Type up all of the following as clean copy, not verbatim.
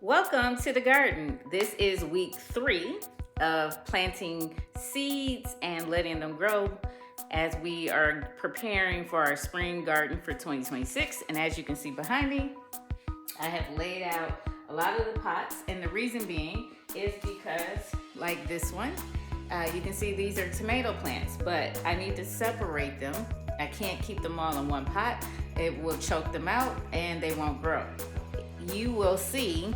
Welcome to the garden. This is week 3 of planting seeds and letting them grow as we are preparing for our spring garden for 2026. And as you can see behind me, I have laid out a lot of the pots, and the reason being is because, like this one, you can see these are tomato plants, but I need to separate them. I can't keep them all in one pot. It will choke them out and they won't grow. You will see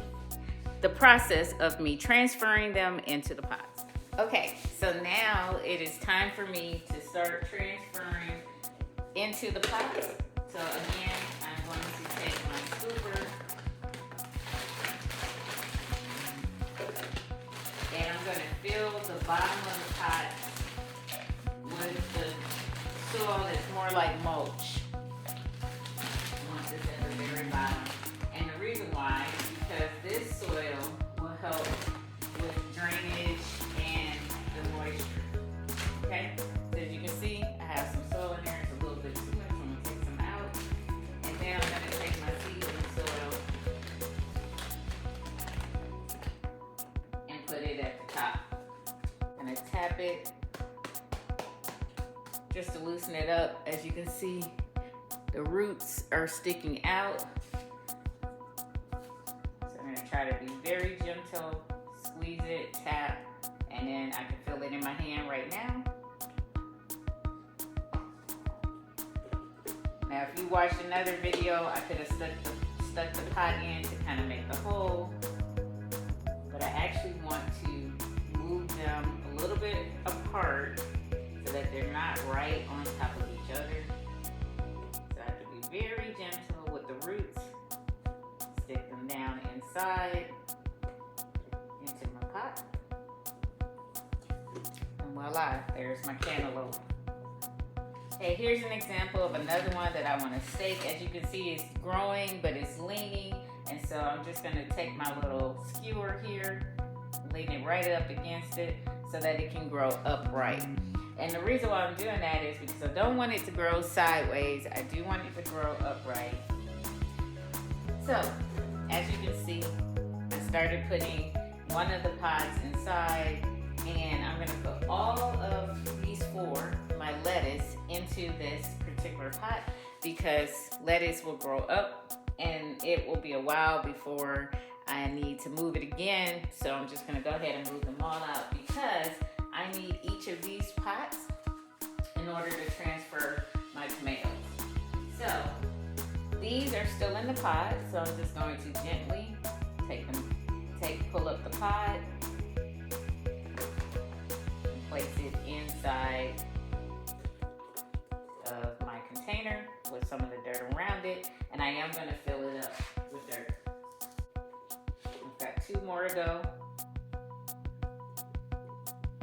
the process of me transferring them into the pots. Okay, so now it is time for me to start transferring into the pots. So again, I'm going to take my scooper and I'm going to fill the bottom of the pot with the soil that's more like mulch. I want this at the very bottom. And the reason why is because this soil will help with drainage and the moisture. Okay? So as you can see, I have some soil in there. It's a little bit too much. I'm going to take some out. And then I'm going to take my seedling soil and put it at the top. I'm going to tap it just to loosen it up. As you can see, the roots are sticking out. Try to be very gentle, squeeze it, tap, and then I can feel it in my hand right now. Now, if you watched another video, I could have stuck the pot in to kind of make the hole, but I actually want to move them a little bit apart so that they're not right on top of each other. So I have to be very gentle with the roots. Stick them down inside into my pot. And voila, there's my cantaloupe. Okay, here's an example of another one that I want to stake. As you can see, it's growing, but it's leaning. And so I'm just going to take my little skewer here, lean it right up against it so that it can grow upright. And the reason why I'm doing that is because I don't want it to grow sideways. I do want it to grow upright. So, as you can see, I started putting one of the pots inside, and I'm going to put all of these 4, my lettuce, into this particular pot because lettuce will grow up and it will be a while before I need to move it again. So I'm just going to go ahead and move them all out because I need each of these pots in order to transfer my tomatoes. So these are still in the pot, so I'm just going to gently pull up the pot, and place it inside of my container with some of the dirt around it, and I am going to fill it up with dirt. I've got 2 more to go.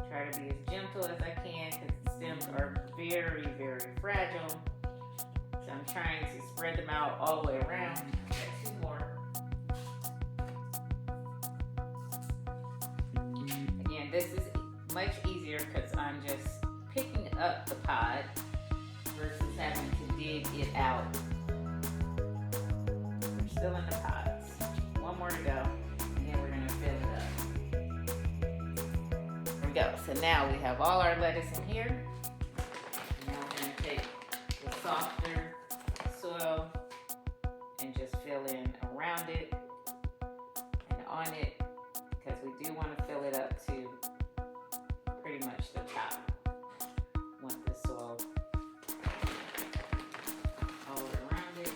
Try to be as gentle as I can because the stems are very, very fragile. So I'm trying to spread them out all the way around. I've got 2 more. Again, this is much easier because I'm just picking up the pod versus having to dig it out. We're still in the pots. 1 more to go, and then we're going to fill it up. There we go. So now we have all our lettuce in here. Now we're going to take the softer soil and just fill in around it and on it because we do want to fill it up to pretty much the top. Want the soil all around it.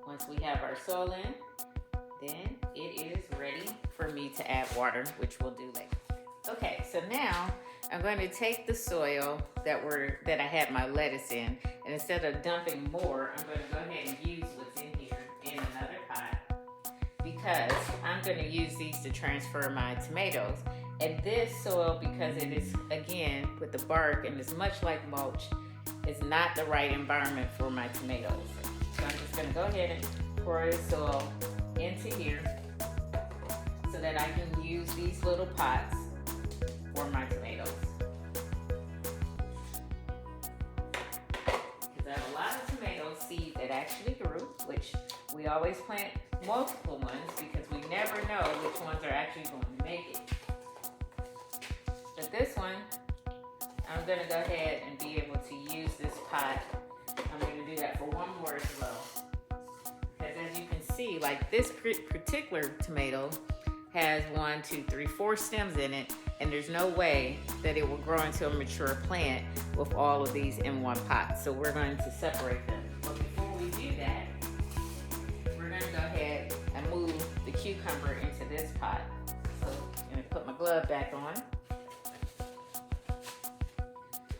Once we have our soil in, then it is ready for me to add water, which we'll do later. Okay, so now I'm going to take the soil that I had my lettuce in, and instead of dumping more, I'm going to go ahead and use what's in here in another pot because I'm going to use these to transfer my tomatoes. And this soil, because it is, again, with the bark and it's much like mulch, is not the right environment for my tomatoes. So I'm just going to go ahead and pour the soil in into here so that I can use these little pots for my tomatoes. Because I have a lot of tomato seed that actually grew, which we always plant multiple ones because we never know which ones are actually going to make it. But this one, I'm going to go ahead and be able to use this pot. I'm going to do that for one more as well. Because as you can see, like this particular tomato has 1, 2, 3, 4 stems in it, and there's no way that it will grow into a mature plant with all of these in one pot. So we're going to separate them. But before we do that, we're going to go ahead and move the cucumber into this pot. So I'm going to put my glove back on.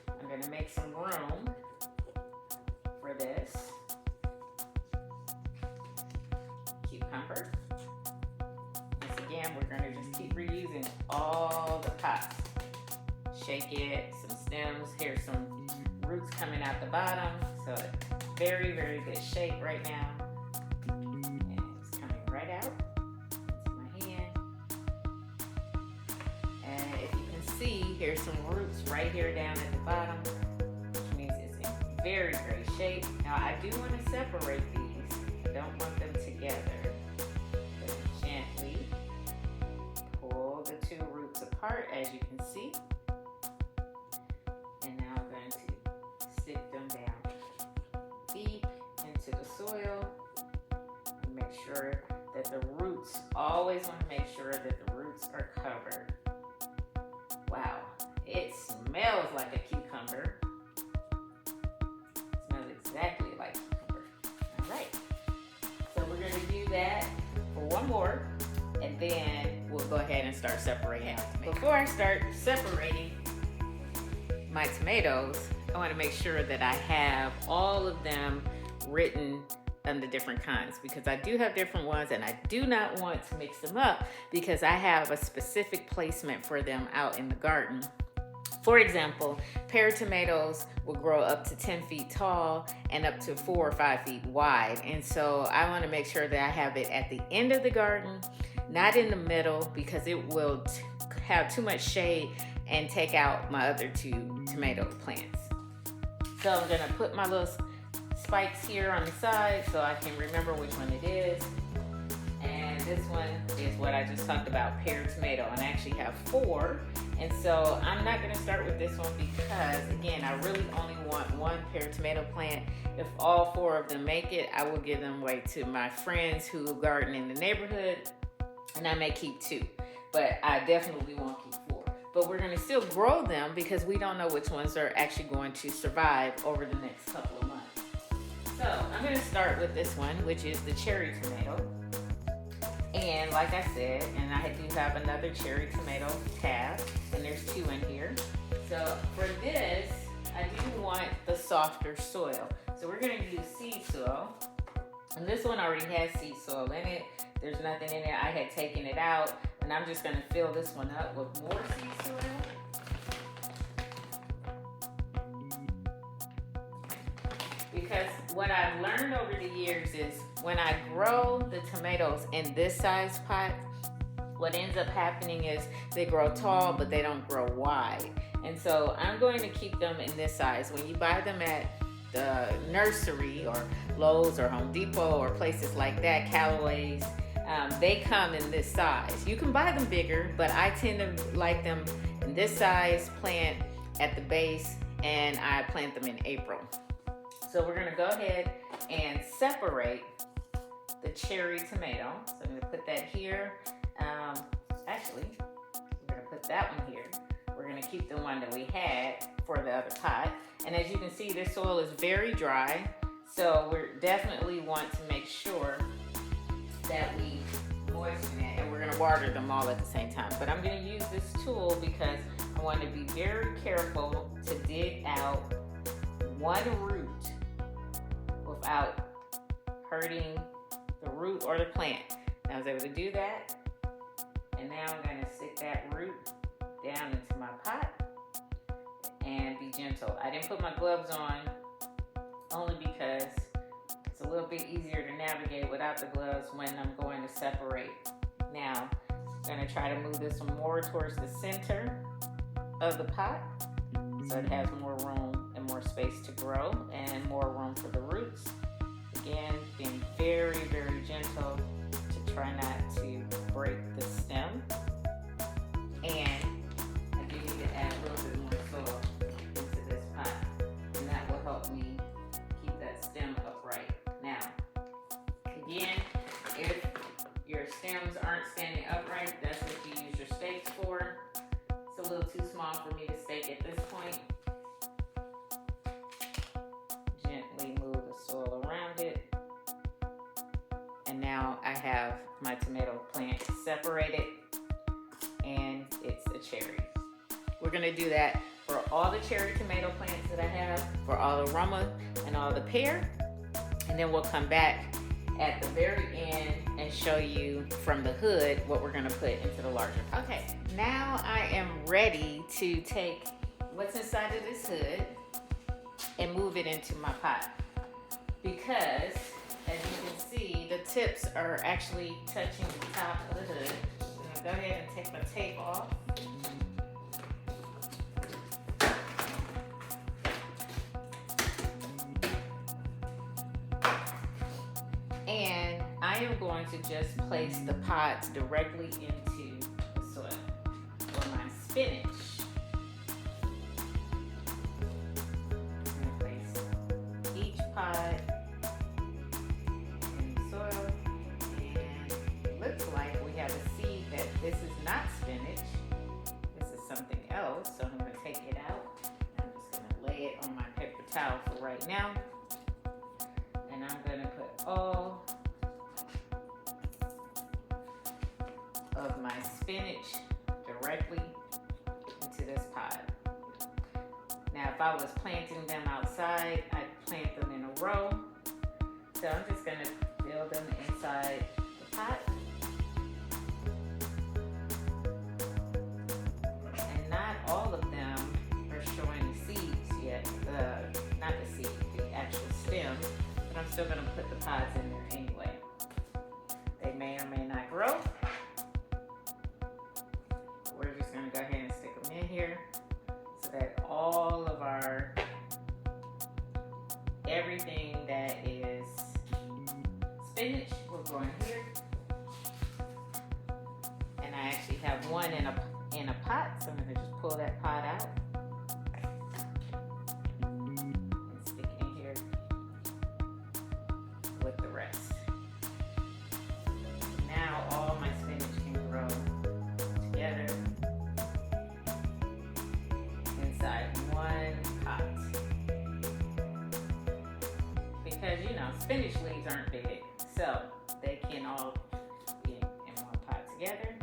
I'm going to make some room for this cucumber. Once again, we're going to just keep reusing all the pots. Shake it, some stems. Here's some roots coming out the bottom. So it's very, very good shape right now. And it's coming right out into my hand. And if you can see, here's some roots right here down at the bottom, which means it's in very great shape. Now I do want to separate these. I don't want them together. But gently pull the two roots apart, as you can see. And now I'm going to stick them down deep into the soil and make sure that the roots, always want to make sure that the roots are covered. Wow, it smells like a cucumber. It smells exactly like cucumber. All right, so we're going to do that for one more, and then we'll go ahead and start separating. Before I start separating my tomatoes, I want to make sure that I have all of them written under different kinds, because I do have different ones and I do not want to mix them up because I have a specific placement for them out in the garden. For example, pear tomatoes will grow up to 10 feet tall and up to 4 or 5 feet wide. And so I want to make sure that I have it at the end of the garden, not in the middle, because it will have too much shade and take out my other two tomato plants. So I'm going to put my little spikes here on the side so I can remember which one it is. And this one is what I just talked about, pear tomato. And I actually have 4. And so I'm not going to start with this one because, again, I really only want one pear tomato plant. If all 4 of them make it, I will give them away to my friends who garden in the neighborhood. And I may keep 2, but I definitely won't keep 4. But we're going to still grow them because we don't know which ones are actually going to survive over the next couple of months. So I'm going to start with this one, which is the cherry tomato. And like I said, and I do have another cherry tomato tab, and there's 2 in here. So for this, I do want the softer soil. So we're going to use seed soil. And this one already has seed soil in it. There's nothing in it. I had taken it out, and I'm just going to fill this one up with more seed soil. Because what I've learned over the years is when I grow the tomatoes in this size pot, what ends up happening is they grow tall, but they don't grow wide. And so I'm going to keep them in this size. When you buy them at the nursery or Lowe's or Home Depot or places like that, Callaway's, they come in this size. You can buy them bigger, but I tend to like them in this size plant at the base, and I plant them in April. So we're gonna go ahead and separate the cherry tomato. So I'm gonna put that here. Actually, we're gonna put that one here. We're gonna keep the one that we had for the other pot. And as you can see, this soil is very dry. So we definitely want to make sure that we moisten it, and we're gonna water them all at the same time. But I'm gonna use this tool because I want to be very careful to dig out one root without hurting the root or the plant. I was able to do that, and now I'm going to stick that root down into my pot and be gentle. I didn't put my gloves on only because it's a little bit easier to navigate without the gloves when I'm going to separate. Now, I'm gonna try to move this more towards the center of the pot so it has more room and more space to grow and more room for the roots. Again, being very, very gentle to try not to break the stem. And I do need to add a little bit more soil into this pot, and that will help me keep that stem upright. Now, again, if your stems aren't standing upright, that's what you use your stakes for. It's a little too small for me to stake at this point. Gently move the soil around it. And now I have my tomato plant separated, and it's a cherry. We're gonna do that for all the cherry tomato plants that I have, for all the Roma and all the pear. And then we'll come back at the very end and show you from the hood what we're gonna put into the larger pot. Okay, now I am ready to take what's inside of this hood and move it into my pot. Because, as you can see, the tips are actually touching the top of the hood. I'm gonna go ahead and take my tape off. And I am going to just place the pods directly into the soil for my spinach. I'm going to place each pod in the soil, and it looks like we have a seed that this is not spinach. This is something else, so I'm going to take it out. I'm just going to lay it on my paper towel for right now. And I'm going to put all of my spinach directly into this pod. Now, if I was planting them outside, I'd plant them in a row. So I'm just going to build them inside the pot. And not all of them are showing the seeds yet. Not the seed, the actual stem. But I'm still going to put the pods in there anyway. They may or may not grow. But we're just going to go ahead and stick them in here so that all of our, everything that is spinach will go in here. And I actually have one in a pot, so I'm going to just pull that pot out. With the rest. Now all my spinach can grow together inside one pot. Because spinach leaves aren't big, so they can all be in one pot together.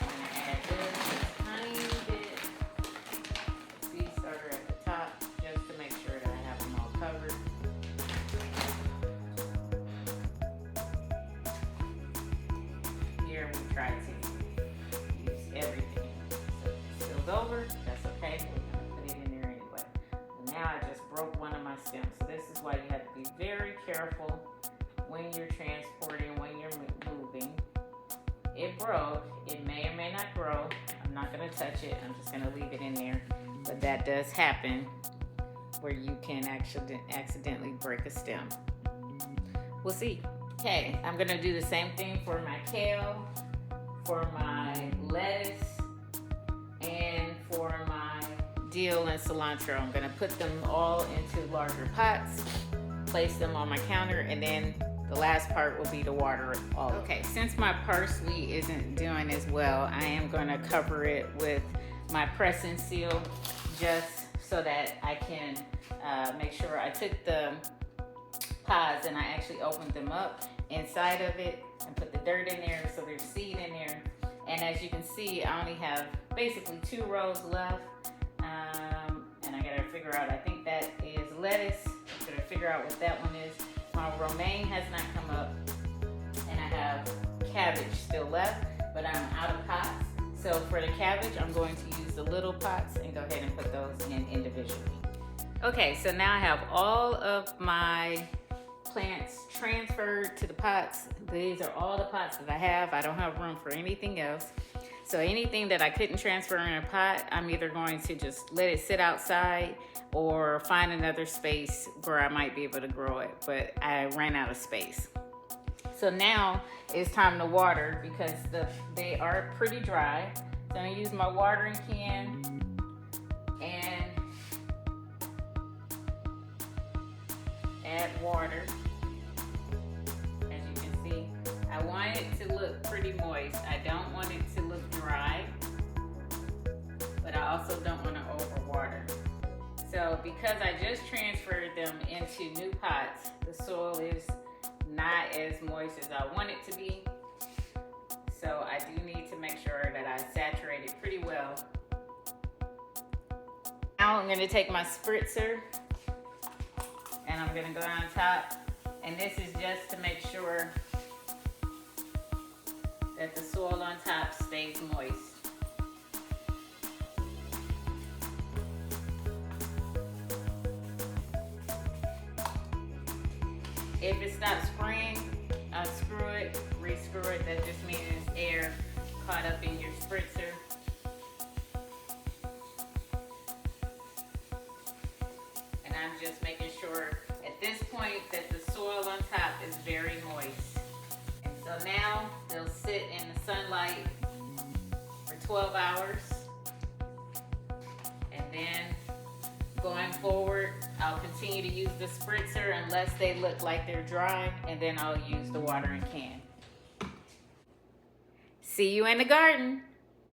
I'm going to add this a tiny bit seed starter at the top, just to make sure that I have them all covered. Here we try to use everything. So if it spills over, that's okay. We're going to put it in there anyway. And now I just broke one of my stems. So this is why you have to be very careful when you're transporting, when you're moving. It broke. It may or may not grow. I'm not going to touch it. I'm just going to leave it in there. But that does happen, where you can actually accidentally break a stem. We'll see. Okay, I'm gonna do the same thing for my kale, for my lettuce, and for my dill and cilantro. I'm gonna put them all into larger pots, place them on my counter, and then the last part will be to water it all. Okay, since my parsley isn't doing as well, I am gonna cover it with my press and seal, just so that I can make sure I took the pods and I actually opened them up inside of it and put the dirt in there, so there's seed in there. And as you can see, I only have basically 2 rows left, and I gotta figure out, I think that is lettuce. I'm gonna figure out what that one is. My romaine has not come up, and I have cabbage still left, but I'm out of pots. So for the cabbage, I'm going to use the little pots and go ahead and put those in individually. Okay, so now I have all of my plants transferred to the pots. These are all the pots that I have. I don't have room for anything else. So anything that I couldn't transfer in a pot, I'm either going to just let it sit outside or find another space where I might be able to grow it. But I ran out of space. So now it's time to water because they are pretty dry. So I'm gonna use my watering can and add water. As you can see, I want it to look pretty moist. I don't want it to look dry, but I also don't want to overwater. So because I just transferred them into new pots, the soil is not as moist as I want it to be. So I do need to make sure that I saturate it pretty well. Now I'm going to take my spritzer and I'm going to go on top. And this is just to make sure that the soil on top stays moist. If it stops spraying, unscrew it, re-screw it. That just means air caught up in your spritzer. And I'm just making sure at this point that the soil on top is very moist. And so now they'll sit in the sunlight for 12 hours. And then going forward, I'll continue to use the spritzer unless they look like they're dry, and then I'll use the watering can. See you in the garden.